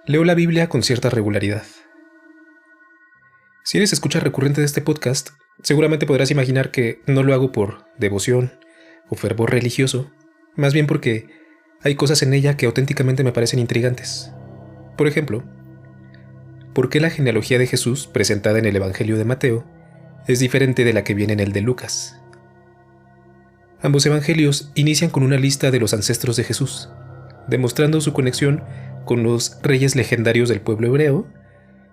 Leo la Biblia con cierta regularidad. Si eres escucha recurrente de este podcast, seguramente podrás imaginar que no lo hago por devoción o fervor religioso, más bien porque hay cosas en ella que auténticamente me parecen intrigantes. Por ejemplo, ¿por qué la genealogía de Jesús presentada en el Evangelio de Mateo es diferente de la que viene en el de Lucas? Ambos evangelios inician con una lista de los ancestros de Jesús, demostrando su conexión con los reyes legendarios del pueblo hebreo,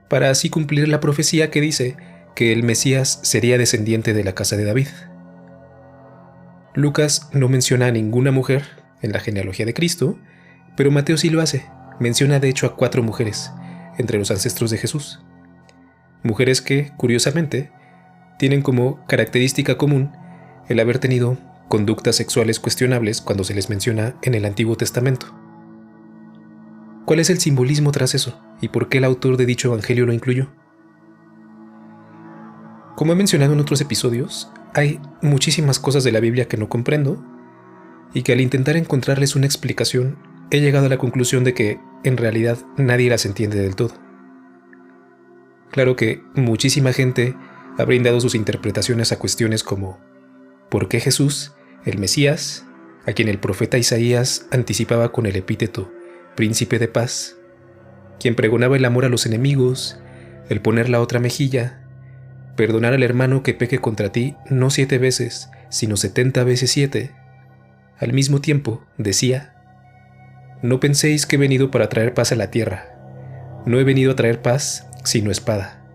para así cumplir la profecía que dice que el Mesías sería descendiente de la casa de David. Lucas no menciona a ninguna mujer en la genealogía de Cristo, pero Mateo sí lo hace. Menciona de hecho a 4 mujeres entre los ancestros de Jesús. Mujeres que, curiosamente, tienen como característica común el haber tenido conductas sexuales cuestionables cuando se les menciona en el Antiguo Testamento. ¿Cuál es el simbolismo tras eso? ¿Y por qué el autor de dicho evangelio lo incluyó? Como he mencionado en otros episodios, hay muchísimas cosas de la Biblia que no comprendo y que al intentar encontrarles una explicación he llegado a la conclusión de que en realidad nadie las entiende del todo. Claro que muchísima gente ha brindado sus interpretaciones a cuestiones como ¿por qué Jesús, el Mesías, a quien el profeta Isaías anticipaba con el epíteto Príncipe de Paz, quien pregonaba el amor a los enemigos, el poner la otra mejilla, perdonar al hermano que peque contra ti no 7 veces, sino 70 veces 7, al mismo tiempo decía: no penséis que he venido para traer paz a la tierra, no he venido a traer paz, sino espada,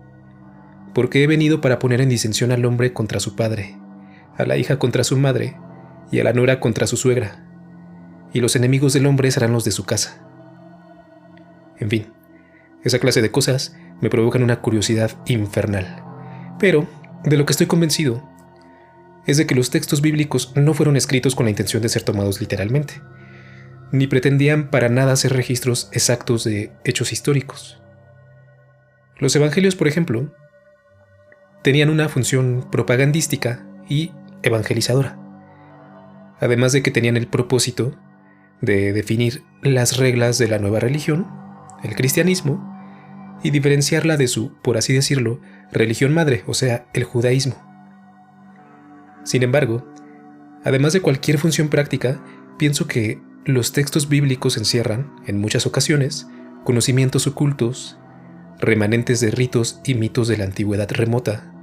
porque he venido para poner en disensión al hombre contra su padre, a la hija contra su madre, y a la nuera contra su suegra, y los enemigos del hombre serán los de su casa. En fin, esa clase de cosas me provocan una curiosidad infernal. Pero, de lo que estoy convencido, es de que los textos bíblicos no fueron escritos con la intención de ser tomados literalmente, ni pretendían para nada ser registros exactos de hechos históricos. Los evangelios, por ejemplo, tenían una función propagandística y evangelizadora, además de que tenían el propósito de definir las reglas de la nueva religión, el cristianismo, y diferenciarla de su, por así decirlo, religión madre, o sea, el judaísmo. Sin embargo, además de cualquier función práctica, pienso que los textos bíblicos encierran, en muchas ocasiones, conocimientos ocultos, remanentes de ritos y mitos de la antigüedad remota,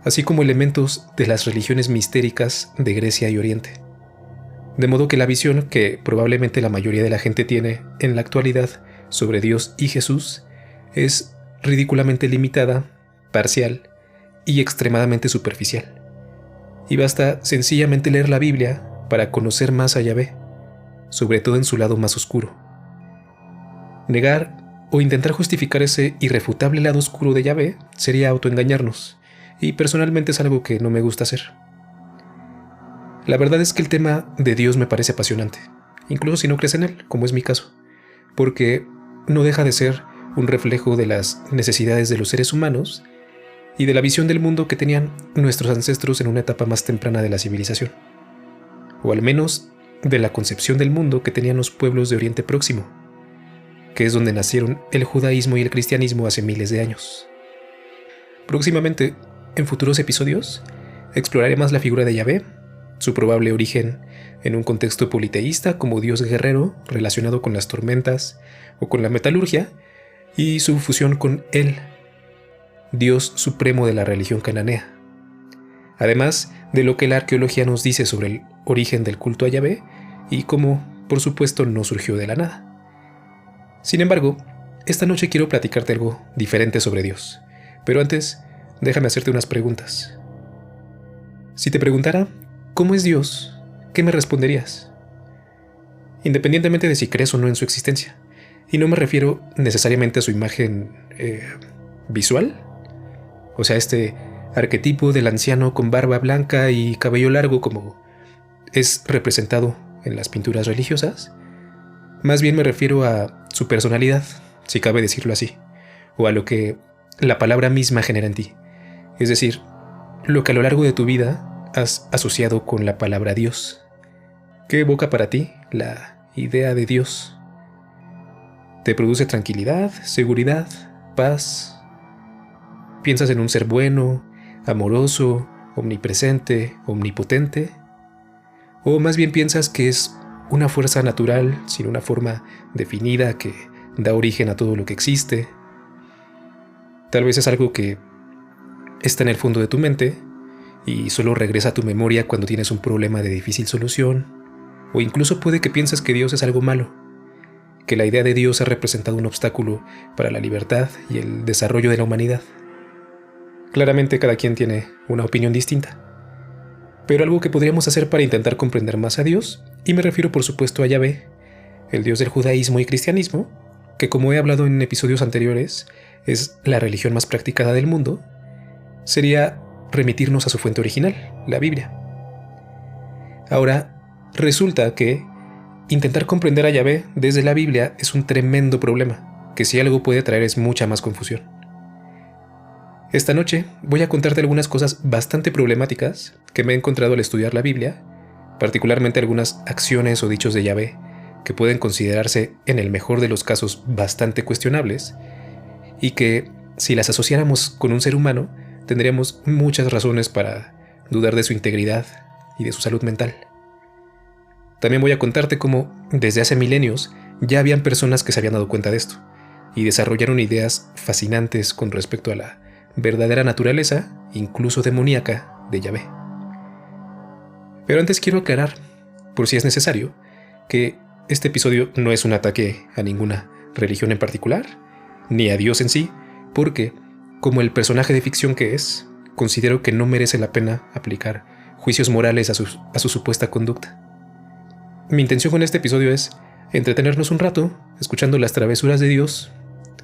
así como elementos de las religiones mistéricas de Grecia y Oriente. De modo que la visión que probablemente la mayoría de la gente tiene en la actualidad sobre Dios y Jesús es ridículamente limitada, parcial y extremadamente superficial. Y basta sencillamente leer la Biblia para conocer más a Yahvé, sobre todo en su lado más oscuro. Negar o intentar justificar ese irrefutable lado oscuro de Yahvé sería autoengañarnos, y personalmente es algo que no me gusta hacer. La verdad es que el tema de Dios me parece apasionante, incluso si no crees en él, como es mi caso, porque no deja de ser un reflejo de las necesidades de los seres humanos y de la visión del mundo que tenían nuestros ancestros en una etapa más temprana de la civilización, o al menos de la concepción del mundo que tenían los pueblos de Oriente Próximo, que es donde nacieron el judaísmo y el cristianismo hace miles de años. Próximamente, en futuros episodios, exploraré más la figura de Yahvé, su probable origen en un contexto politeísta como dios guerrero relacionado con las tormentas o con la metalurgia, y su fusión con El, dios supremo de la religión cananea. Además de lo que la arqueología nos dice sobre el origen del culto a Yahvé y cómo, por supuesto, no surgió de la nada. Sin embargo, esta noche quiero platicarte algo diferente sobre Dios, pero antes, déjame hacerte unas preguntas. Si te preguntara ¿cómo es Dios?, ¿qué me responderías? Independientemente de si crees o no en su existencia. Y no me refiero necesariamente a su imagen visual, o sea, este arquetipo del anciano con barba blanca y cabello largo como es representado en las pinturas religiosas. Más bien me refiero a su personalidad, si cabe decirlo así, o a lo que la palabra misma genera en ti. Es decir, lo que a lo largo de tu vida has asociado con la palabra Dios. ¿Qué evoca para ti la idea de Dios? Te produce tranquilidad, seguridad, paz. Piensas en un ser bueno, amoroso, omnipresente, omnipotente. O más bien piensas que es una fuerza natural, sin una forma definida que da origen a todo lo que existe. Tal vez es algo que está en el fondo de tu mente y solo regresa a tu memoria cuando tienes un problema de difícil solución. O incluso puede que pienses que Dios es algo malo, que la idea de Dios ha representado un obstáculo para la libertad y el desarrollo de la humanidad. Claramente cada quien tiene una opinión distinta, pero algo que podríamos hacer para intentar comprender más a Dios, y me refiero por supuesto a Yahvé, el Dios del judaísmo y cristianismo, que como he hablado en episodios anteriores, es la religión más practicada del mundo, sería remitirnos a su fuente original, la Biblia. Ahora, resulta que intentar comprender a Yahvé desde la Biblia es un tremendo problema, que si algo puede traer es mucha más confusión. Esta noche voy a contarte algunas cosas bastante problemáticas que me he encontrado al estudiar la Biblia, particularmente algunas acciones o dichos de Yahvé que pueden considerarse, en el mejor de los casos, bastante cuestionables, y que, si las asociáramos con un ser humano, tendríamos muchas razones para dudar de su integridad y de su salud mental. También voy a contarte cómo, desde hace milenios, ya habían personas que se habían dado cuenta de esto, y desarrollaron ideas fascinantes con respecto a la verdadera naturaleza, incluso demoníaca, de Yahvé. Pero antes quiero aclarar, por si es necesario, que este episodio no es un ataque a ninguna religión en particular, ni a Dios en sí, porque, como el personaje de ficción que es, considero que no merece la pena aplicar juicios morales a su supuesta conducta. Mi intención con este episodio es entretenernos un rato, escuchando las travesuras de Dios,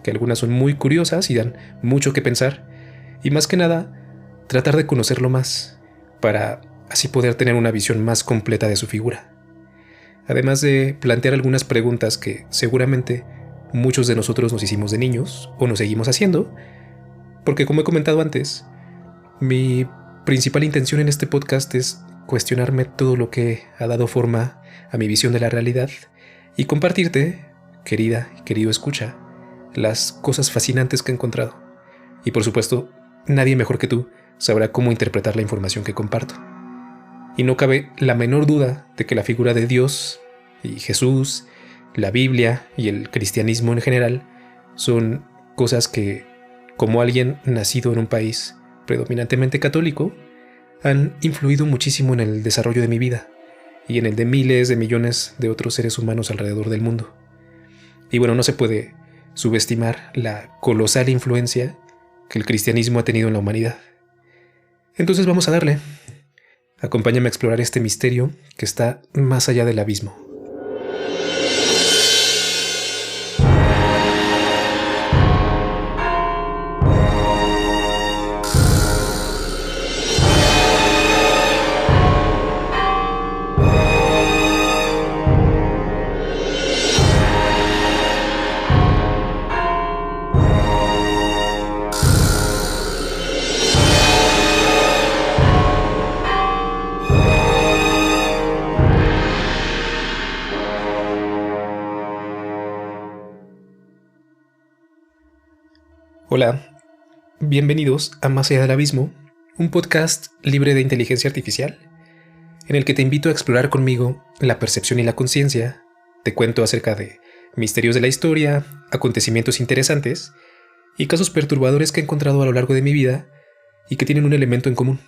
que algunas son muy curiosas y dan mucho que pensar, y más que nada, tratar de conocerlo más, para así poder tener una visión más completa de su figura. Además de plantear algunas preguntas que seguramente muchos de nosotros nos hicimos de niños, o nos seguimos haciendo, porque como he comentado antes, mi principal intención en este podcast es cuestionarme todo lo que ha dado forma a mi visión de la realidad y compartirte, querida y querido escucha, las cosas fascinantes que he encontrado. Y por supuesto, nadie mejor que tú sabrá cómo interpretar la información que comparto. Y no cabe la menor duda de que la figura de Dios y Jesús, la Biblia y el cristianismo en general son cosas que, como alguien nacido en un país predominantemente católico, han influido muchísimo en el desarrollo de mi vida y en el de miles de millones de otros seres humanos alrededor del mundo. Y bueno, no se puede subestimar la colosal influencia que el cristianismo ha tenido en la humanidad. Entonces vamos a darle. Acompáñame a explorar este misterio que está más allá del abismo. Hola, bienvenidos a Más allá del abismo, un podcast libre de inteligencia artificial, en el que te invito a explorar conmigo la percepción y la conciencia. Te cuento acerca de misterios de la historia, acontecimientos interesantes y casos perturbadores que he encontrado a lo largo de mi vida y que tienen un elemento en común.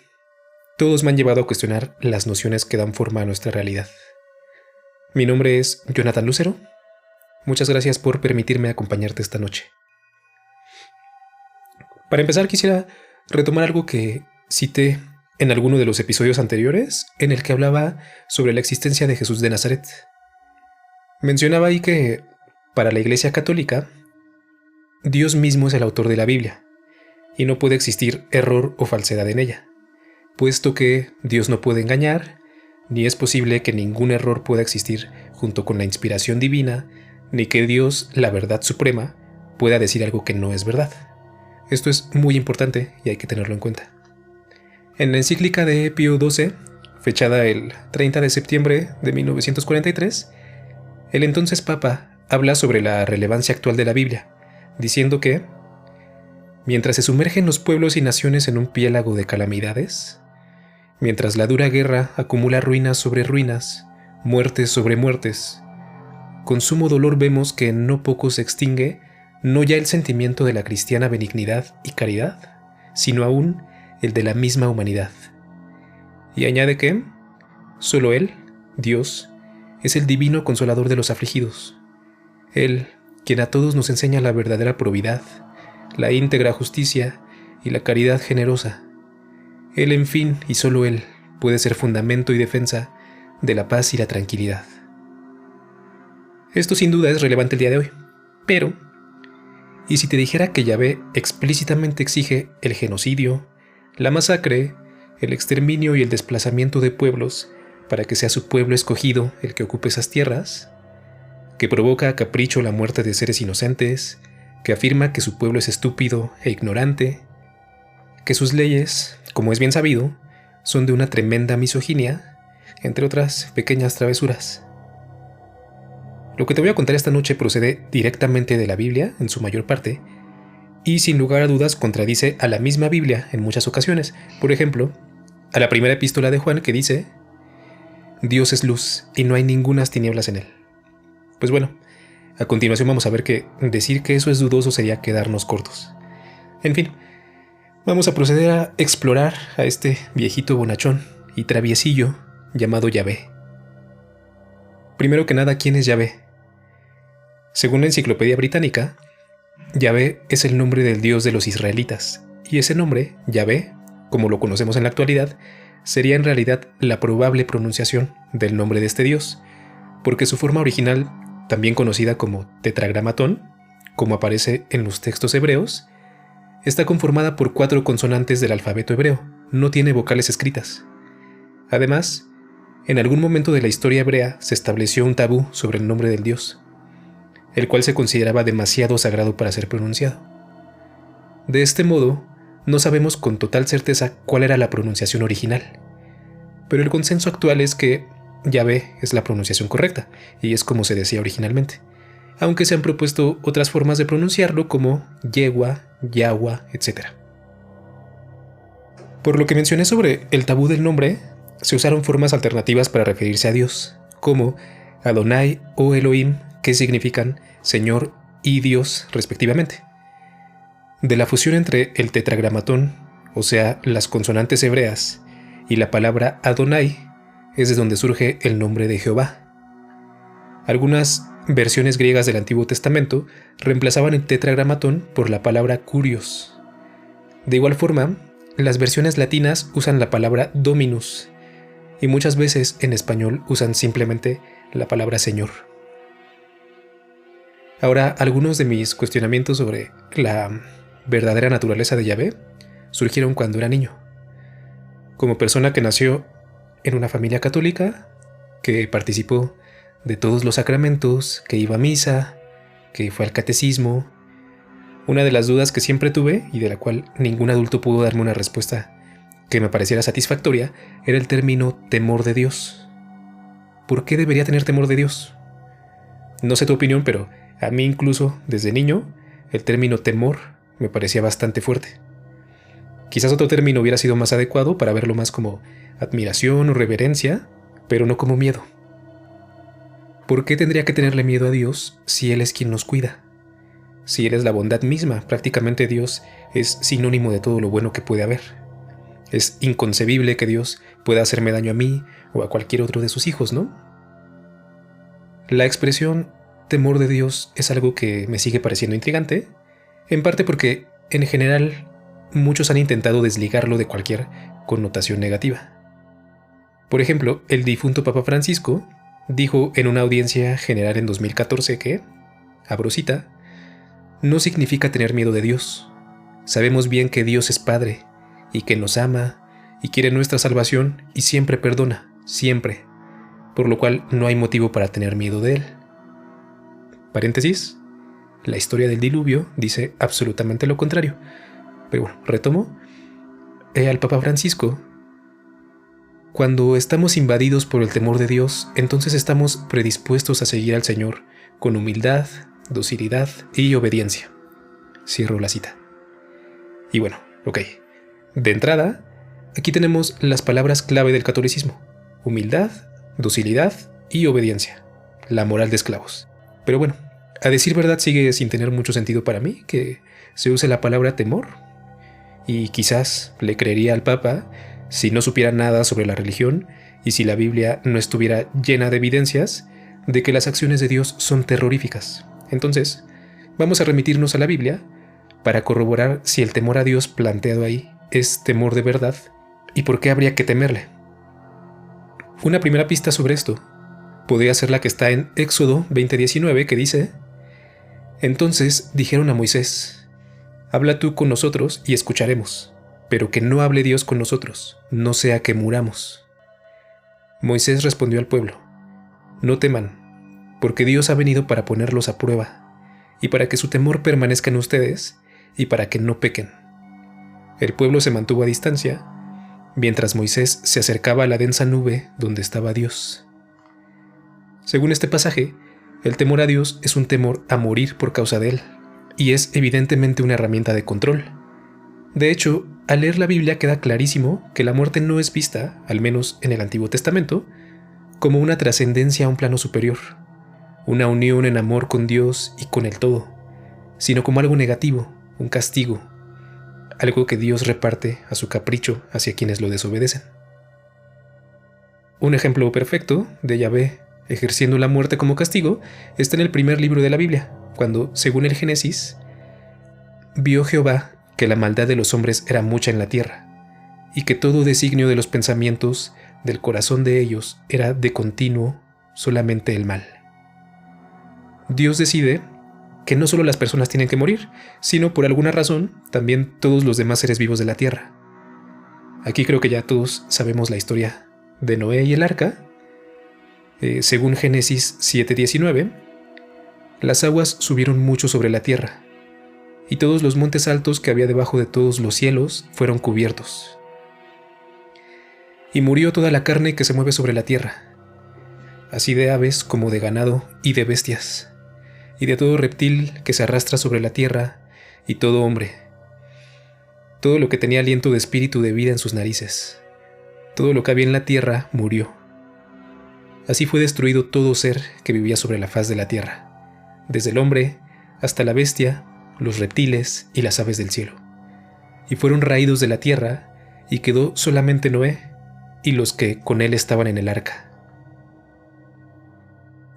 Todos me han llevado a cuestionar las nociones que dan forma a nuestra realidad. Mi nombre es Jonathan Lucero. Muchas gracias por permitirme acompañarte esta noche. Para empezar, quisiera retomar algo que cité en alguno de los episodios anteriores, en el que hablaba sobre la existencia de Jesús de Nazaret. Mencionaba ahí que, para la Iglesia Católica, Dios mismo es el autor de la Biblia, y no puede existir error o falsedad en ella, puesto que Dios no puede engañar, ni es posible que ningún error pueda existir junto con la inspiración divina, ni que Dios, la verdad suprema, pueda decir algo que no es verdad. Esto es muy importante y hay que tenerlo en cuenta. En la encíclica de Pío XII, fechada el 30 de septiembre de 1943, el entonces Papa habla sobre la relevancia actual de la Biblia, diciendo que, mientras se sumergen los pueblos y naciones en un piélago de calamidades, mientras la dura guerra acumula ruinas sobre ruinas, muertes sobre muertes, con sumo dolor vemos que en no poco se extingue no ya el sentimiento de la cristiana benignidad y caridad, sino aún el de la misma humanidad. Y añade que solo Él, Dios, es el divino consolador de los afligidos. Él, quien a todos nos enseña la verdadera probidad, la íntegra justicia y la caridad generosa. Él, en fin, y solo Él, puede ser fundamento y defensa de la paz y la tranquilidad. Esto sin duda es relevante el día de hoy, pero, ¿y si te dijera que Yahvé explícitamente exige el genocidio, la masacre, el exterminio y el desplazamiento de pueblos para que sea su pueblo escogido el que ocupe esas tierras? Que provoca a capricho la muerte de seres inocentes, que afirma que su pueblo es estúpido e ignorante, que sus leyes, como es bien sabido, son de una tremenda misoginia, entre otras pequeñas travesuras. Lo que te voy a contar esta noche procede directamente de la Biblia, en su mayor parte, y sin lugar a dudas contradice a la misma Biblia en muchas ocasiones. Por ejemplo, a la primera epístola de Juan que dice: Dios es luz y no hay ningunas tinieblas en él. Pues bueno, a continuación vamos a ver que decir que eso es dudoso sería quedarnos cortos. En fin, vamos a proceder a explorar a este viejito bonachón y traviesillo llamado Yahvé. Primero que nada, ¿quién es Yahvé? Según la Enciclopedia Británica, Yahvé es el nombre del Dios de los israelitas, y ese nombre, Yahvé, como lo conocemos en la actualidad, sería en realidad la probable pronunciación del nombre de este Dios, porque su forma original, también conocida como tetragramatón, como aparece en los textos hebreos, está conformada por 4 consonantes del alfabeto hebreo, no tiene vocales escritas. Además, en algún momento de la historia hebrea se estableció un tabú sobre el nombre del Dios, el cual se consideraba demasiado sagrado para ser pronunciado. De este modo, no sabemos con total certeza cuál era la pronunciación original, pero el consenso actual es que Yahvé es la pronunciación correcta, y es como se decía originalmente, aunque se han propuesto otras formas de pronunciarlo como Yehua, Yahua, etc. Por lo que mencioné sobre el tabú del nombre, se usaron formas alternativas para referirse a Dios, como Adonai o Elohim, que significan Señor y Dios respectivamente. De la fusión entre el tetragramatón, o sea, las consonantes hebreas, y la palabra Adonai, es de donde surge el nombre de Jehová. Algunas versiones griegas del Antiguo Testamento reemplazaban el tetragramatón por la palabra Kurios. De igual forma, las versiones latinas usan la palabra Dominus, y muchas veces en español usan simplemente la palabra Señor. Ahora, algunos de mis cuestionamientos sobre la verdadera naturaleza de Yahvé surgieron cuando era niño. Como persona que nació en una familia católica, que participó de todos los sacramentos, que iba a misa, que fue al catecismo, una de las dudas que siempre tuve y de la cual ningún adulto pudo darme una respuesta que me pareciera satisfactoria era el término temor de Dios. ¿Por qué debería tener temor de Dios? No sé tu opinión, pero a mí incluso desde niño el término temor me parecía bastante fuerte. Quizás otro término hubiera sido más adecuado para verlo más como admiración o reverencia, pero no como miedo. ¿Por qué tendría que tenerle miedo a Dios si Él es quien nos cuida? Si Él es la bondad misma, prácticamente Dios es sinónimo de todo lo bueno que puede haber. Es inconcebible que Dios pueda hacerme daño a mí o a cualquier otro de sus hijos, ¿no? La expresión temor de Dios es algo que me sigue pareciendo intrigante, en parte porque, en general, muchos han intentado desligarlo de cualquier connotación negativa. Por ejemplo, el difunto Papa Francisco dijo en una audiencia general en 2014 que, abro cita, no significa tener miedo de Dios. Sabemos bien que Dios es Padre y que nos ama y quiere nuestra salvación y siempre perdona, siempre, por lo cual no hay motivo para tener miedo de Él. Paréntesis, la historia del diluvio dice absolutamente lo contrario. Pero bueno, retomo. Al Papa Francisco, cuando estamos invadidos por el temor de Dios, entonces estamos predispuestos a seguir al Señor con humildad, docilidad y obediencia. Cierro la cita. Y bueno, ok. De entrada, aquí tenemos las palabras clave del catolicismo: humildad, docilidad y obediencia. La moral de esclavos. Pero bueno, a decir verdad sigue sin tener mucho sentido para mí que se use la palabra temor. Y quizás le creería al Papa si no supiera nada sobre la religión y si la Biblia no estuviera llena de evidencias de que las acciones de Dios son terroríficas. Entonces, vamos a remitirnos a la Biblia para corroborar si el temor a Dios planteado ahí es temor de verdad y por qué habría que temerle. Una primera pista sobre esto podría ser la que está en Éxodo 20:19, que dice: Entonces dijeron a Moisés: Habla tú con nosotros y escucharemos, pero que no hable Dios con nosotros, no sea que muramos. Moisés respondió al pueblo: No teman, porque Dios ha venido para ponerlos a prueba, y para que su temor permanezca en ustedes, y para que no pequen. El pueblo se mantuvo a distancia, mientras Moisés se acercaba a la densa nube donde estaba Dios. Según este pasaje, el temor a Dios es un temor a morir por causa de él, y es evidentemente una herramienta de control. De hecho, al leer la Biblia queda clarísimo que la muerte no es vista, al menos en el Antiguo Testamento, como una trascendencia a un plano superior, una unión en amor con Dios y con el todo, sino como algo negativo, un castigo, algo que Dios reparte a su capricho hacia quienes lo desobedecen. Un ejemplo perfecto de Yahvé ejerciendo la muerte como castigo está en el primer libro de la Biblia, cuando, según el Génesis, vio Jehová que la maldad de los hombres era mucha en la tierra, y que todo designio de los pensamientos del corazón de ellos era de continuo solamente el mal. Dios decide que no solo las personas tienen que morir, sino por alguna razón también todos los demás seres vivos de la tierra. Aquí creo que ya todos sabemos la historia de Noé y el arca. Según Génesis 7:19, las aguas subieron mucho sobre la tierra, y todos los montes altos que había debajo de todos los cielos fueron cubiertos. Y murió toda la carne que se mueve sobre la tierra, así de aves como de ganado y de bestias, y de todo reptil que se arrastra sobre la tierra, y todo hombre, todo lo que tenía aliento de espíritu de vida en sus narices, todo lo que había en la tierra murió. Así fue destruido todo ser que vivía sobre la faz de la tierra, desde el hombre hasta la bestia, los reptiles y las aves del cielo. Y fueron raídos de la tierra, y quedó solamente Noé y los que con él estaban en el arca.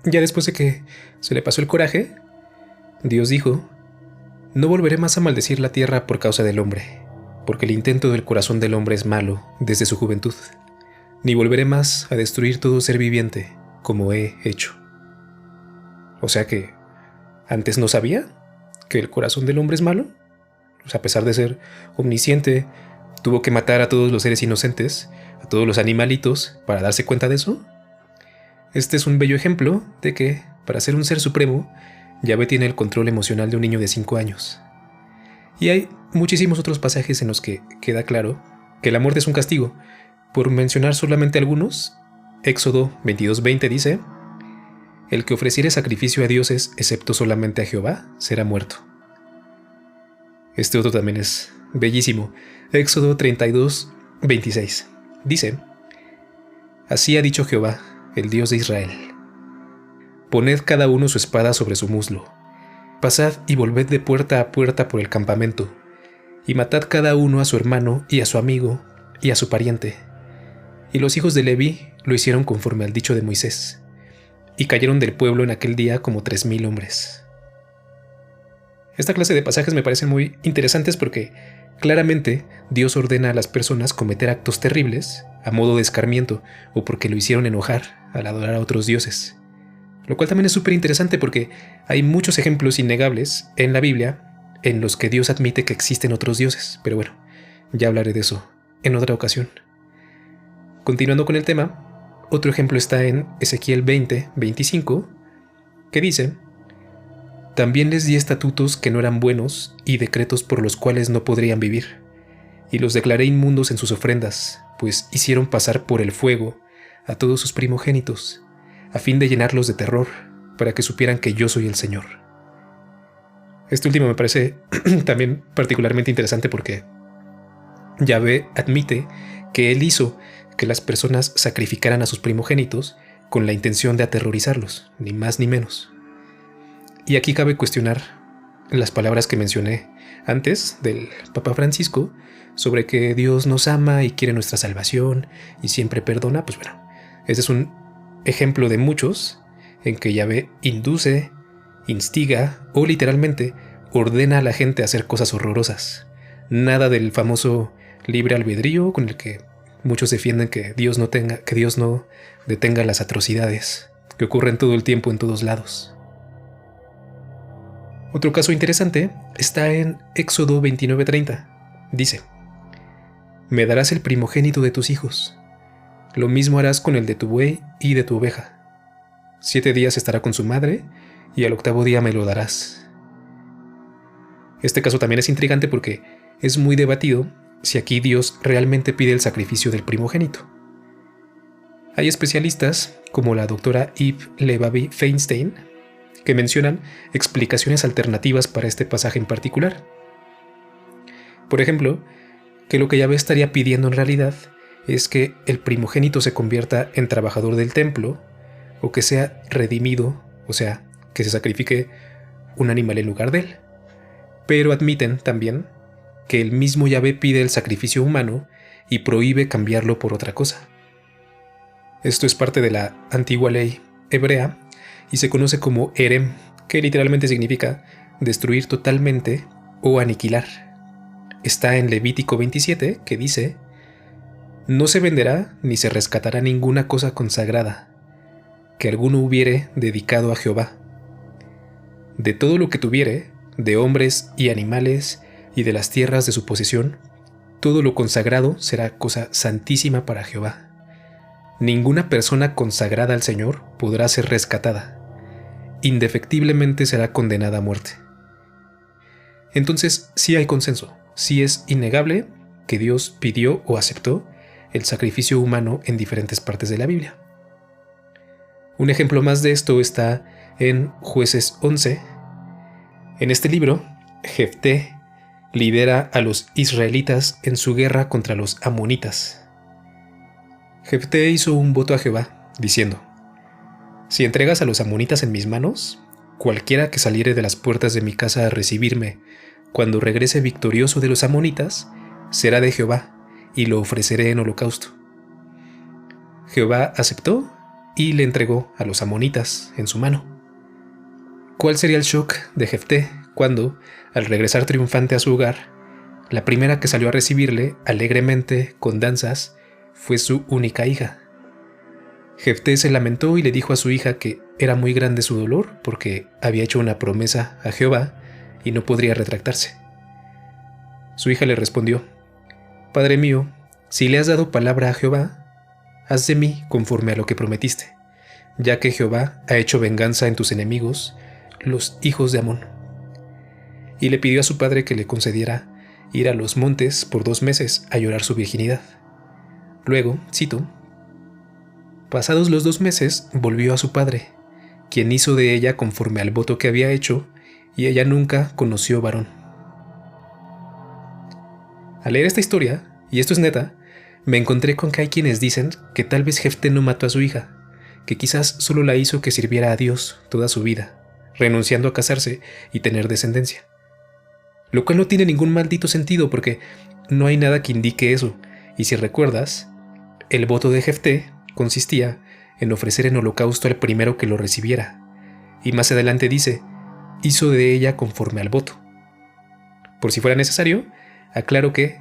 Ya después de que se le pasó el coraje, Dios dijo: No volveré más a maldecir la tierra por causa del hombre, porque el intento del corazón del hombre es malo desde su juventud, ni volveré más a destruir todo ser viviente como he hecho. O sea que, ¿antes no sabía que el corazón del hombre es malo? O sea, a pesar de ser omnisciente, tuvo que matar a todos los seres inocentes, a todos los animalitos, para darse cuenta de eso. Este es un bello ejemplo de que, para ser un ser supremo, Yahvé tiene el control emocional de un niño de 5 años. Y hay muchísimos otros pasajes en los que queda claro que la muerte es un castigo. Por mencionar solamente algunos, Éxodo 22:20 dice: El que ofreciere sacrificio a dioses excepto solamente a Jehová será muerto. Este otro también es bellísimo. Éxodo 32:26 dice: Así ha dicho Jehová, el Dios de Israel: Poned cada uno su espada sobre su muslo, pasad y volved de puerta a puerta por el campamento, y matad cada uno a su hermano y a su amigo y a su pariente. Y los hijos de Leví lo hicieron conforme al dicho de Moisés, y cayeron del pueblo en aquel día como 3,000 hombres. Esta clase de pasajes me parecen muy interesantes porque claramente Dios ordena a las personas cometer actos terribles a modo de escarmiento o porque lo hicieron enojar al adorar a otros dioses. Lo cual también es súper interesante porque hay muchos ejemplos innegables en la Biblia en los que Dios admite que existen otros dioses. Pero bueno, ya hablaré de eso en otra ocasión. Continuando con el tema, otro ejemplo está en Ezequiel 20:25, que dice: También les di estatutos que no eran buenos y decretos por los cuales no podrían vivir, y los declaré inmundos en sus ofrendas, pues hicieron pasar por el fuego a todos sus primogénitos, a fin de llenarlos de terror, para que supieran que yo soy el Señor. Este último me parece también particularmente interesante porque Yahvé admite que él hizo que las personas sacrificaran a sus primogénitos con la intención de aterrorizarlos, ni más ni menos. Y aquí cabe cuestionar las palabras que mencioné antes del Papa Francisco sobre que Dios nos ama y quiere nuestra salvación y siempre perdona. Pues bueno, ese es un ejemplo de muchos en que Yahvé induce, instiga o literalmente ordena a la gente a hacer cosas horrorosas. Nada del famoso libre albedrío con el que muchos defienden que Dios no detenga las atrocidades que ocurren todo el tiempo en todos lados. Otro caso interesante está en Éxodo 29:30. Dice: me darás el primogénito de tus hijos. Lo mismo harás con el de tu buey y de tu oveja. 7 días estará con su madre, y al 8º día me lo darás. Este caso también es intrigante porque es muy debatido si aquí Dios realmente pide el sacrificio del primogénito. Hay especialistas, como la doctora Eve Levavi Feinstein, que mencionan explicaciones alternativas para este pasaje en particular. Por ejemplo, que lo que Yahvé estaría pidiendo en realidad es que el primogénito se convierta en trabajador del templo o que sea redimido, o sea, que se sacrifique un animal en lugar de él. Pero admiten también que el mismo Yahvé pide el sacrificio humano y prohíbe cambiarlo por otra cosa. Esto es parte de la antigua ley hebrea y se conoce como herem, que literalmente significa destruir totalmente o aniquilar. Está en Levítico 27, que dice: no se venderá ni se rescatará ninguna cosa consagrada que alguno hubiere dedicado a Jehová. De todo lo que tuviere, de hombres y animales y de las tierras de su posesión, todo lo consagrado será cosa santísima para Jehová. Ninguna persona consagrada al Señor podrá ser rescatada. Indefectiblemente será condenada a muerte. Entonces, sí hay consenso, sí es innegable que Dios pidió o aceptó el sacrificio humano en diferentes partes de la Biblia. Un ejemplo más de esto está en Jueces 11. En este libro, Jefté lidera a los israelitas en su guerra contra los amonitas. Jefté hizo un voto a Jehová, diciendo: si entregas a los amonitas en mis manos, cualquiera que saliere de las puertas de mi casa a recibirme, cuando regrese victorioso de los amonitas, será de Jehová, y lo ofreceré en holocausto. Jehová aceptó y le entregó a los amonitas en su mano. ¿Cuál sería el shock de Jefté cuando, al regresar triunfante a su hogar, la primera que salió a recibirle alegremente con danzas fue su única hija? Jefté se lamentó y le dijo a su hija que era muy grande su dolor porque había hecho una promesa a Jehová y no podría retractarse. Su hija le respondió: Padre mío, si le has dado palabra a Jehová, haz de mí conforme a lo que prometiste, ya que Jehová ha hecho venganza en tus enemigos, los hijos de Amón. Y le pidió a su padre que le concediera ir a los montes por 2 meses a llorar su virginidad. Luego, cito: pasados los 2 meses, volvió a su padre, quien hizo de ella conforme al voto que había hecho, y ella nunca conoció varón. Al leer esta historia, y esto es neta, me encontré con que hay quienes dicen que tal vez Jefté no mató a su hija, que quizás solo la hizo que sirviera a Dios toda su vida, renunciando a casarse y tener descendencia. Lo cual no tiene ningún maldito sentido porque no hay nada que indique eso, y si recuerdas, el voto de Jefté consistía en ofrecer en holocausto al primero que lo recibiera, y más adelante dice: hizo de ella conforme al voto. Por si fuera necesario, aclaro que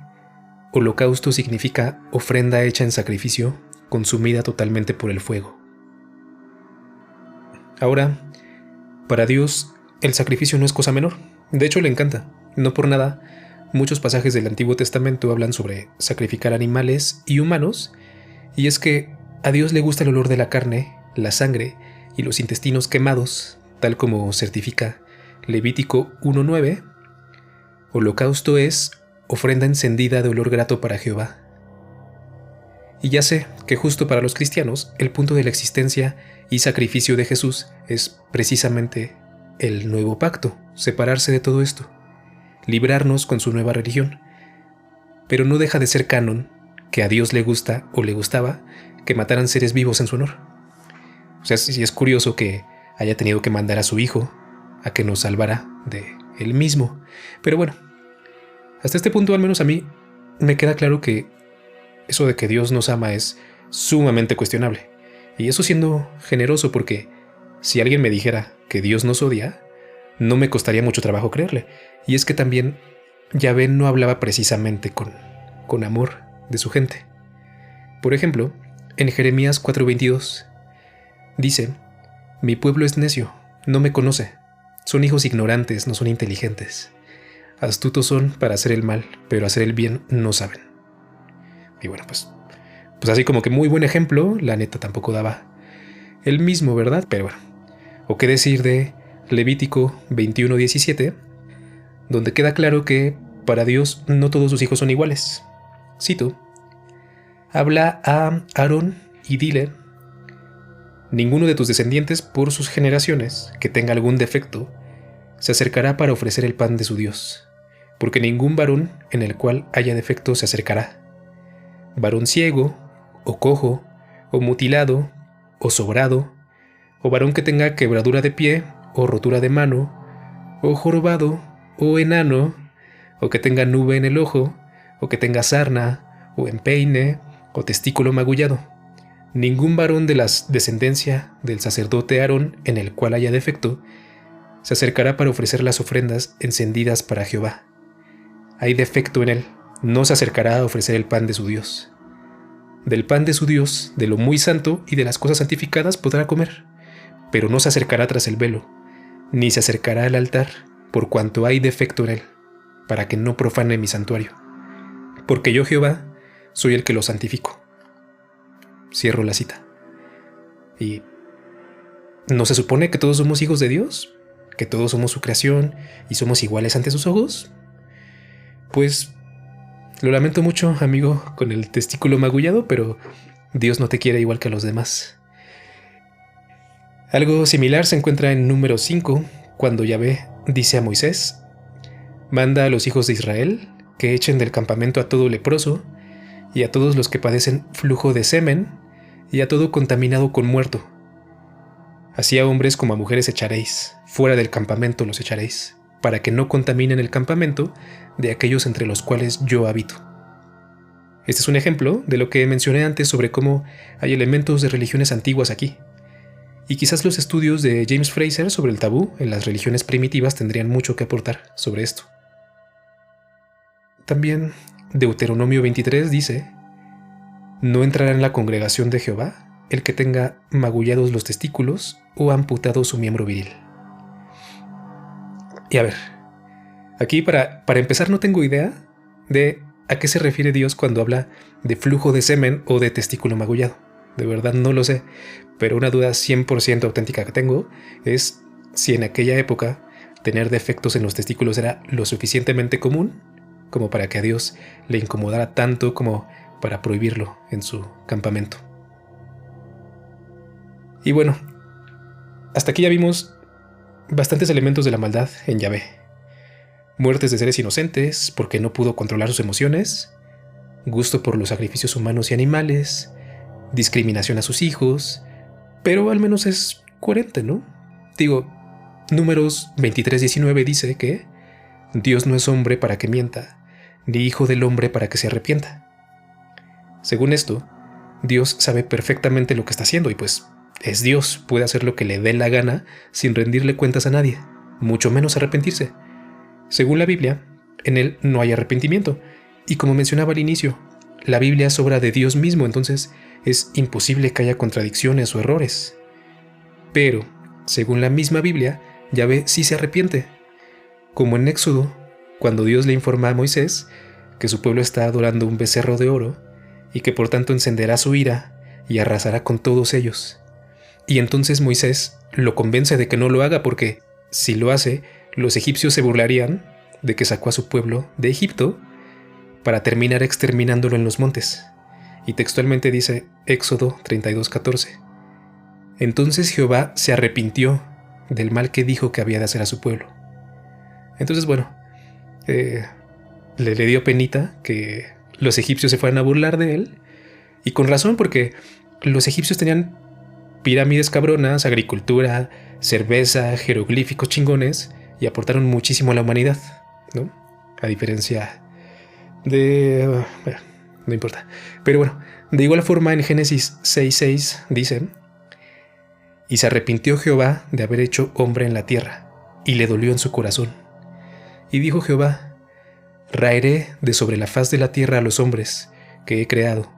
holocausto significa ofrenda hecha en sacrificio, consumida totalmente por el fuego. Ahora, para Dios, el sacrificio no es cosa menor. De hecho, le encanta. No por nada, muchos pasajes del Antiguo Testamento hablan sobre sacrificar animales y humanos, y es que a Dios le gusta el olor de la carne, la sangre y los intestinos quemados, tal como certifica Levítico 1:9. Holocausto es ofrenda encendida de olor grato para Jehová. Y ya sé que justo para los cristianos, el punto de la existencia y sacrificio de Jesús es precisamente el nuevo pacto, separarse de todo esto, librarnos con su nueva religión. Pero no deja de ser canon que a Dios le gusta o le gustaba que mataran seres vivos en su honor. O sea, sí es curioso que haya tenido que mandar a su hijo a que nos salvara de él mismo. Pero bueno, hasta este punto al menos a mí me queda claro que eso de que Dios nos ama es sumamente cuestionable. Y eso siendo generoso, porque si alguien me dijera que Dios nos odia, no me costaría mucho trabajo creerle. Y es que también Yahvé no hablaba precisamente con amor de su gente. Por ejemplo, en Jeremías 4:22 dice: mi pueblo es necio, no me conoce. Son hijos ignorantes, no son inteligentes. Astutos son para hacer el mal, pero hacer el bien no saben. Y bueno, pues así como que muy buen ejemplo, la neta tampoco daba el mismo, ¿verdad? Pero bueno, o qué decir de Levítico 21:17, donde queda claro que para Dios no todos sus hijos son iguales. Cito: habla a Aarón y dile: ninguno de tus descendientes por sus generaciones que tenga algún defecto se acercará para ofrecer el pan de su Dios, porque ningún varón en el cual haya defecto se acercará. Varón ciego, o cojo, o mutilado, o sobrado, o varón que tenga quebradura de pie, o rotura de mano, o jorobado, o enano, o que tenga nube en el ojo, o que tenga sarna, o empeine, o testículo magullado. Ningún varón de la descendencia del sacerdote Aarón en el cual haya defecto se acercará para ofrecer las ofrendas encendidas para Jehová. Hay defecto en él, no se acercará a ofrecer el pan de su Dios. Del pan de su Dios, de lo muy santo y de las cosas santificadas podrá comer, pero no se acercará tras el velo, ni se acercará al altar, por cuanto hay defecto en él, para que no profane mi santuario. Porque yo, Jehová, soy el que lo santifico. Cierro la cita. ¿Y no se supone que todos somos hijos de Dios? ¿Que todos somos su creación y somos iguales ante sus ojos? Pues lo lamento mucho, amigo, con el testículo magullado, pero Dios no te quiere igual que a los demás. Algo similar se encuentra en Número 5, cuando Yahvé dice a Moisés: manda a los hijos de Israel que echen del campamento a todo leproso, y a todos los que padecen flujo de semen, y a todo contaminado con muerto. Así a hombres como a mujeres echaréis, fuera del campamento los echaréis, para que no contaminen el campamento de aquellos entre los cuales yo habito. Este es un ejemplo de lo que mencioné antes sobre cómo hay elementos de religiones antiguas aquí. Y quizás los estudios de James Fraser sobre el tabú en las religiones primitivas tendrían mucho que aportar sobre esto. También Deuteronomio 23 dice: no entrará en la congregación de Jehová el que tenga magullados los testículos o amputado su miembro viril. Y a ver, aquí para empezar no tengo idea de a qué se refiere Dios cuando habla de flujo de semen o de testículo magullado. De verdad no lo sé, pero una duda 100% auténtica que tengo es si en aquella época tener defectos en los testículos era lo suficientemente común como para que a Dios le incomodara tanto como para prohibirlo en su campamento. Y bueno, hasta aquí ya vimos bastantes elementos de la maldad en Yahvé. Muertes de seres inocentes porque no pudo controlar sus emociones, gusto por los sacrificios humanos y animales, discriminación a sus hijos, pero al menos es coherente, ¿no? Digo, Números 23:19 dice que Dios no es hombre para que mienta, ni hijo del hombre para que se arrepienta. Según esto, Dios sabe perfectamente lo que está haciendo y pues es Dios, puede hacer lo que le dé la gana sin rendirle cuentas a nadie, mucho menos arrepentirse. Según la Biblia, en él no hay arrepentimiento, y como mencionaba al inicio, la Biblia es obra de Dios mismo, entonces es imposible que haya contradicciones o errores. Pero, según la misma Biblia, Yahvé sí se arrepiente, como en Éxodo, cuando Dios le informa a Moisés que su pueblo está adorando un becerro de oro y que por tanto encenderá su ira y arrasará con todos ellos. Y entonces Moisés lo convence de que no lo haga porque, si lo hace, los egipcios se burlarían de que sacó a su pueblo de Egipto para terminar exterminándolo en los montes. y textualmente dice Éxodo 32:14. Entonces Jehová se arrepintió del mal que dijo que había de hacer a su pueblo. Entonces, bueno, le dio penita que los egipcios se fueran a burlar de él, y con razón, porque los egipcios tenían pirámides cabronas, agricultura, cerveza, jeroglíficos chingones, y aportaron muchísimo a la humanidad, ¿no? A diferencia de... bueno, no importa. Pero bueno, de igual forma en Génesis 6:6 dice: y se arrepintió Jehová de haber hecho hombre en la tierra, y le dolió en su corazón. Y dijo Jehová: raeré de sobre la faz de la tierra a los hombres que he creado,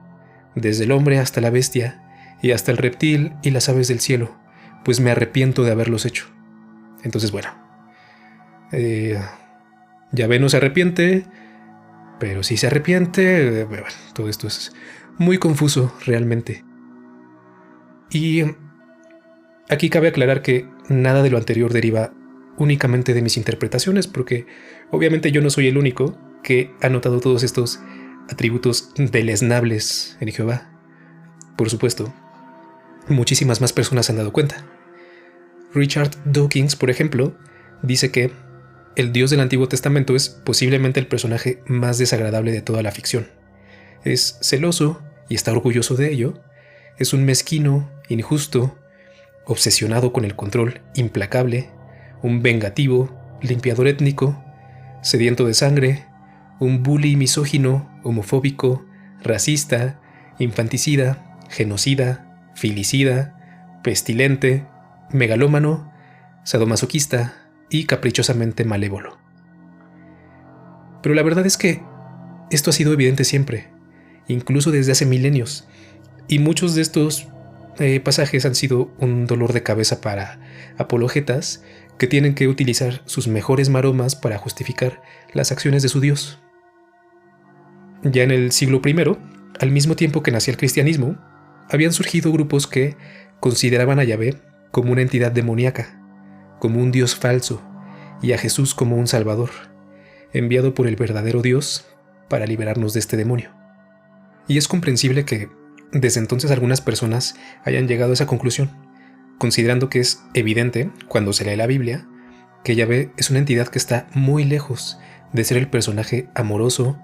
desde el hombre hasta la bestia, y hasta el reptil y las aves del cielo, pues me arrepiento de haberlos hecho. Entonces, bueno, Yahvé no se arrepiente, pero sí se arrepiente. Bueno, todo esto es muy confuso realmente. Y aquí cabe aclarar que nada de lo anterior deriva únicamente de mis interpretaciones, porque obviamente yo no soy el único que ha notado todos estos atributos deleznables en Jehová. Por supuesto, muchísimas más personas se han dado cuenta. Richard Dawkins, por ejemplo, dice que el Dios del Antiguo Testamento es posiblemente el personaje más desagradable de toda la ficción. Es celoso y está orgulloso de ello. Es un mezquino, injusto, obsesionado con el control, implacable, un vengativo, limpiador étnico, sediento de sangre, un bully misógino, homofóbico, racista, infanticida, genocida, filicida, pestilente, megalómano, sadomasoquista y caprichosamente malévolo. Pero la verdad es que esto ha sido evidente siempre, incluso desde hace milenios, y muchos de estos pasajes han sido un dolor de cabeza para apologetas que tienen que utilizar sus mejores maromas para justificar las acciones de su Dios. Ya en el siglo I, al mismo tiempo que nacía el cristianismo, habían surgido grupos que consideraban a Yahvé como una entidad demoníaca, como un Dios falso, y a Jesús como un Salvador, enviado por el verdadero Dios para liberarnos de este demonio. Y es comprensible que desde entonces algunas personas hayan llegado a esa conclusión, considerando que es evidente, cuando se lee la Biblia, que Yahvé es una entidad que está muy lejos de ser el personaje amoroso,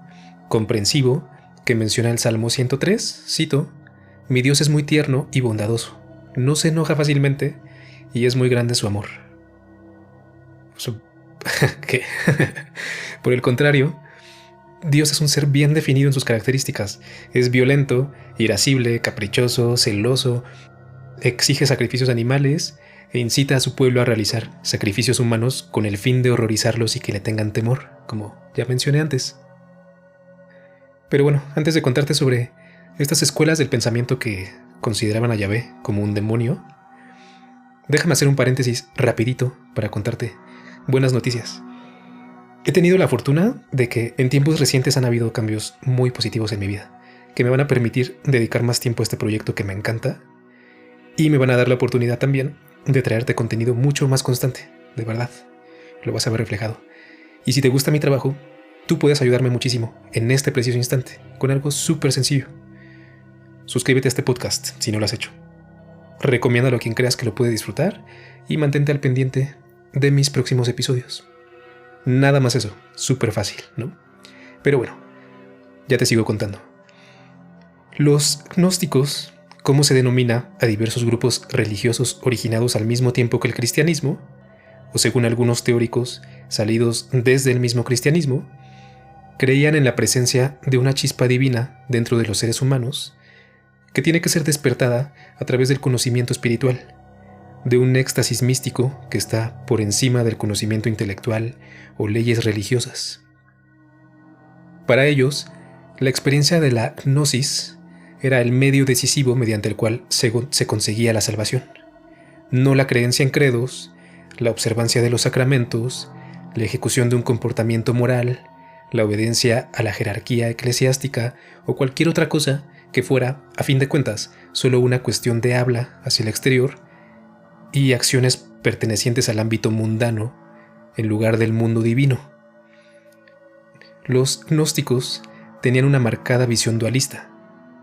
comprensivo, que menciona el Salmo 103, cito: mi Dios es muy tierno y bondadoso, no se enoja fácilmente y es muy grande su amor. ¿Qué? Por el contrario, Dios es un ser bien definido en sus características. Es violento, irascible, caprichoso, celoso, exige sacrificios animales e incita a su pueblo a realizar sacrificios humanos con el fin de horrorizarlos y que le tengan temor, como ya mencioné antes. Pero bueno, antes de contarte sobre estas escuelas del pensamiento que consideraban a Yahvé como un demonio, déjame hacer un paréntesis rapidito para contarte buenas noticias. He tenido la fortuna de que en tiempos recientes han habido cambios muy positivos en mi vida, que me van a permitir dedicar más tiempo a este proyecto que me encanta y me van a dar la oportunidad también de traerte contenido mucho más constante, de verdad. Lo vas a ver reflejado. Y si te gusta mi trabajo, tú puedes ayudarme muchísimo en este preciso instante con algo súper sencillo. Suscríbete a este podcast si no lo has hecho. Recomiéndalo a quien creas que lo puede disfrutar y mantente al pendiente de mis próximos episodios. Nada más eso, súper fácil, ¿no? Pero bueno, ya te sigo contando. Los gnósticos, como se denomina a diversos grupos religiosos originados al mismo tiempo que el cristianismo, o según algunos teóricos salidos desde el mismo cristianismo, creían en la presencia de una chispa divina dentro de los seres humanos que tiene que ser despertada a través del conocimiento espiritual, de un éxtasis místico que está por encima del conocimiento intelectual o leyes religiosas. Para ellos, la experiencia de la gnosis era el medio decisivo mediante el cual se conseguía la salvación, no la creencia en credos, la observancia de los sacramentos, la ejecución de un comportamiento moral, la obediencia a la jerarquía eclesiástica o cualquier otra cosa que fuera, a fin de cuentas, solo una cuestión de habla hacia el exterior y acciones pertenecientes al ámbito mundano en lugar del mundo divino. Los gnósticos tenían una marcada visión dualista,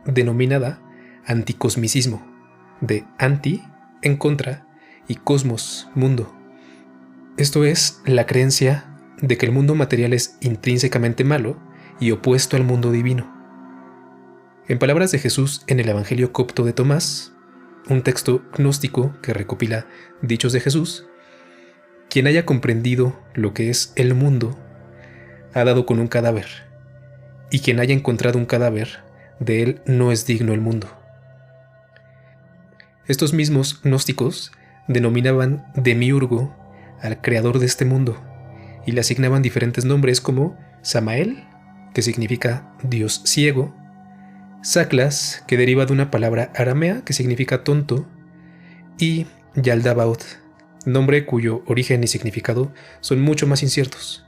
denominada anticosmicismo, de anti, en contra, y cosmos, mundo. Esto es la creencia de que el mundo material es intrínsecamente malo y opuesto al mundo divino. En palabras de Jesús en el Evangelio copto de Tomás, un texto gnóstico que recopila dichos de Jesús, quien haya comprendido lo que es el mundo, ha dado con un cadáver, y quien haya encontrado un cadáver, de él no es digno el mundo. Estos mismos gnósticos denominaban demiurgo al creador de este mundo, y le asignaban diferentes nombres como Samael, que significa Dios ciego, Saclas, que deriva de una palabra aramea que significa tonto, y Yaldabaoth, nombre cuyo origen y significado son mucho más inciertos.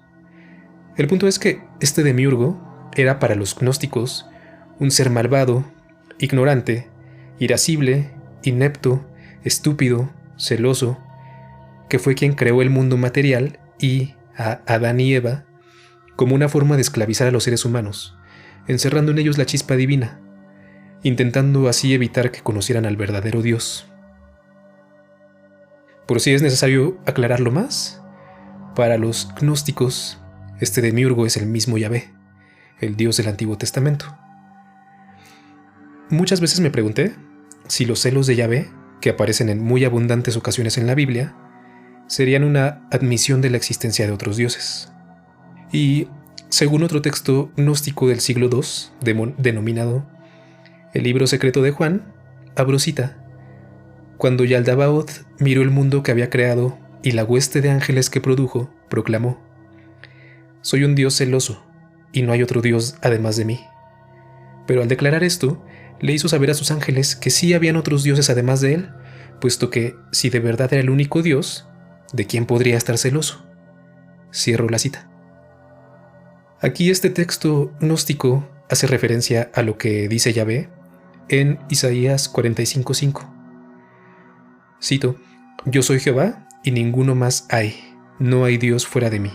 El punto es que este demiurgo era para los gnósticos un ser malvado, ignorante, irascible, inepto, estúpido, celoso, que fue quien creó el mundo material y a Adán y Eva como una forma de esclavizar a los seres humanos, encerrando en ellos la chispa divina, intentando así evitar que conocieran al verdadero Dios. Por si es necesario aclararlo más, para los gnósticos, este demiurgo es el mismo Yahvé, el Dios del Antiguo Testamento. Muchas veces me pregunté si los celos de Yahvé, que aparecen en muy abundantes ocasiones en la Biblia, serían una admisión de la existencia de otros dioses. Y, según otro texto gnóstico del siglo II, denominado El libro secreto de Juan, abro cita: cuando Yaldabaoth miró el mundo que había creado y la hueste de ángeles que produjo, proclamó: soy un Dios celoso, y no hay otro Dios además de mí. Pero al declarar esto, le hizo saber a sus ángeles que sí habían otros dioses además de él, puesto que, si de verdad era el único Dios, ¿de quién podría estar celoso? Cierro la cita. Aquí este texto gnóstico hace referencia a lo que dice Yahvé en Isaías 45:5. Cito: yo soy Jehová y ninguno más hay, no hay Dios fuera de mí.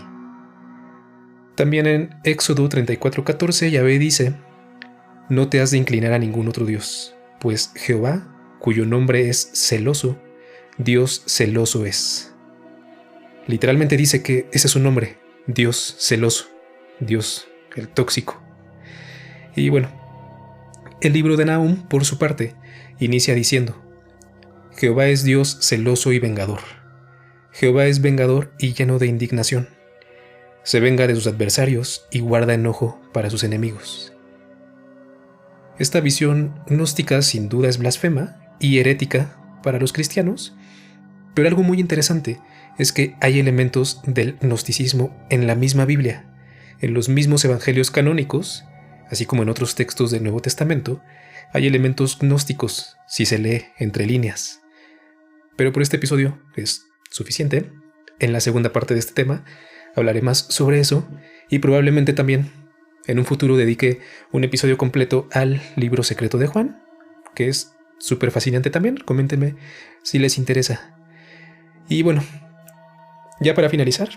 También en Éxodo 34:14 Yahvé dice: no te has de inclinar a ningún otro Dios, pues Jehová, cuyo nombre es celoso, Dios celoso es. Literalmente dice que ese es su nombre, Dios celoso, Dios el tóxico. Y bueno, el libro de Nahum, por su parte, inicia diciendo: Jehová es Dios celoso y vengador. Jehová es vengador y lleno de indignación. Se venga de sus adversarios y guarda enojo para sus enemigos. Esta visión gnóstica sin duda es blasfema y herética para los cristianos, pero algo muy interesante es que hay elementos del gnosticismo en la misma Biblia, en los mismos evangelios canónicos, así como en otros textos del Nuevo Testamento, hay elementos gnósticos si se lee entre líneas. Pero por este episodio es suficiente. En la segunda parte de este tema hablaré más sobre eso y probablemente también en un futuro dedique un episodio completo al libro secreto de Juan, que es súper fascinante también. Coméntenme si les interesa. Y bueno, ya para finalizar,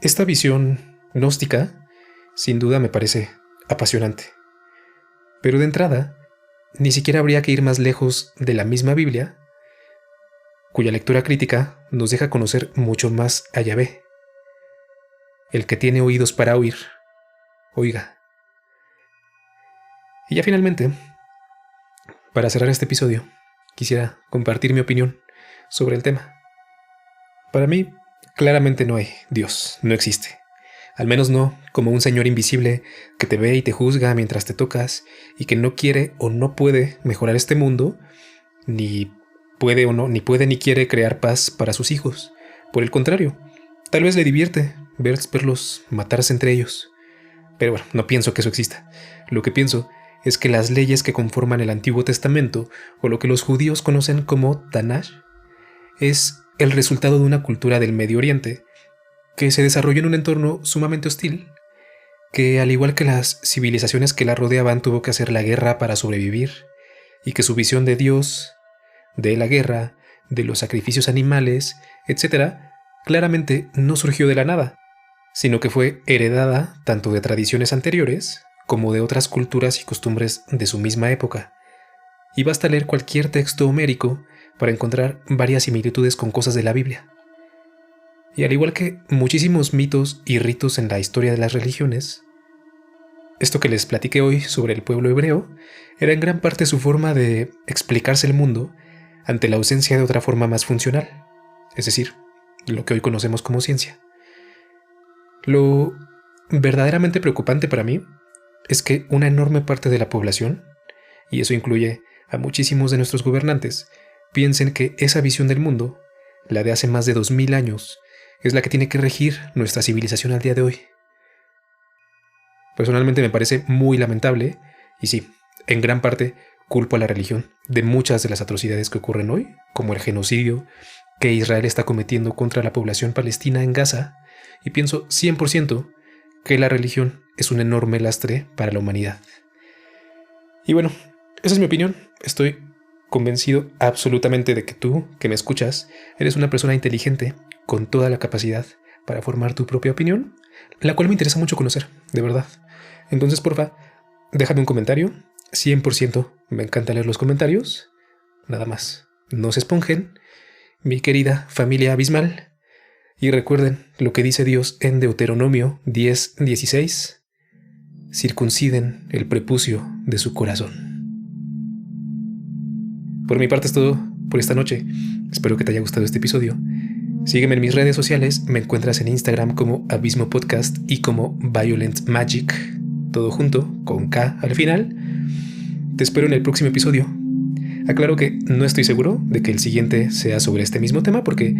esta visión gnóstica sin duda me parece apasionante. Pero de entrada, ni siquiera habría que ir más lejos de la misma Biblia, cuya lectura crítica nos deja conocer mucho más a Yahvé. El que tiene oídos para oír, oiga. Y ya finalmente, para cerrar este episodio, quisiera compartir mi opinión sobre el tema. Para mí, claramente no hay Dios, no existe. Al menos no como un señor invisible que te ve y te juzga mientras te tocas y que no quiere o no puede mejorar este mundo, ni puede ni quiere crear paz para sus hijos. Por el contrario, tal vez le divierte verlos matarse entre ellos. Pero bueno, no pienso que eso exista. Lo que pienso es que las leyes que conforman el Antiguo Testamento, o lo que los judíos conocen como Tanaj, es el resultado de una cultura del Medio Oriente que se desarrolló en un entorno sumamente hostil, que al igual que las civilizaciones que la rodeaban tuvo que hacer la guerra para sobrevivir, y que su visión de Dios, de la guerra, de los sacrificios animales, etc., claramente no surgió de la nada, sino que fue heredada tanto de tradiciones anteriores como de otras culturas y costumbres de su misma época. Y basta leer cualquier texto homérico para encontrar varias similitudes con cosas de la Biblia. Y al igual que muchísimos mitos y ritos en la historia de las religiones, esto que les platiqué hoy sobre el pueblo hebreo era en gran parte su forma de explicarse el mundo ante la ausencia de otra forma más funcional, es decir, lo que hoy conocemos como ciencia. Lo verdaderamente preocupante para mí es que una enorme parte de la población, y eso incluye a muchísimos de nuestros gobernantes, piensen que esa visión del mundo, la de hace más de 2000 años, es la que tiene que regir nuestra civilización al día de hoy. Personalmente me parece muy lamentable, y sí, en gran parte culpo a la religión de muchas de las atrocidades que ocurren hoy, como el genocidio que Israel está cometiendo contra la población palestina en Gaza, y pienso 100% que la religión es un enorme lastre para la humanidad. Y bueno, esa es mi opinión. Estoy convencido absolutamente de que tú, que me escuchas, eres una persona inteligente con toda la capacidad para formar tu propia opinión, la cual me interesa mucho conocer, de verdad. Entonces, porfa, déjame un comentario. 100% me encanta leer los comentarios. Nada más, no se esponjen, mi querida familia abismal. Y recuerden lo que dice Dios en Deuteronomio 10:16. Circunciden el prepucio de su corazón. Por mi parte es todo por esta noche. Espero que te haya gustado este episodio. Sígueme en mis redes sociales. Me encuentras en Instagram como Abismo Podcast y como Violent Magic. Todo junto, con K al final. Te espero en el próximo episodio. Aclaro que no estoy seguro de que el siguiente sea sobre este mismo tema porque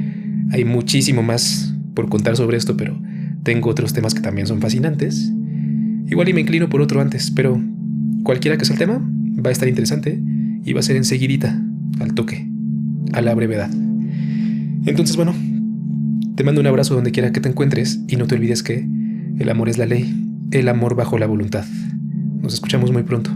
hay muchísimo más por contar sobre esto, pero tengo otros temas que también son fascinantes. Igual y me inclino por otro antes, pero cualquiera que sea el tema, va a estar interesante y va a ser enseguidita, al toque, a la brevedad. Entonces, bueno, te mando un abrazo donde quiera que te encuentres y no te olvides que el amor es la ley, el amor bajo la voluntad. Nos escuchamos muy pronto.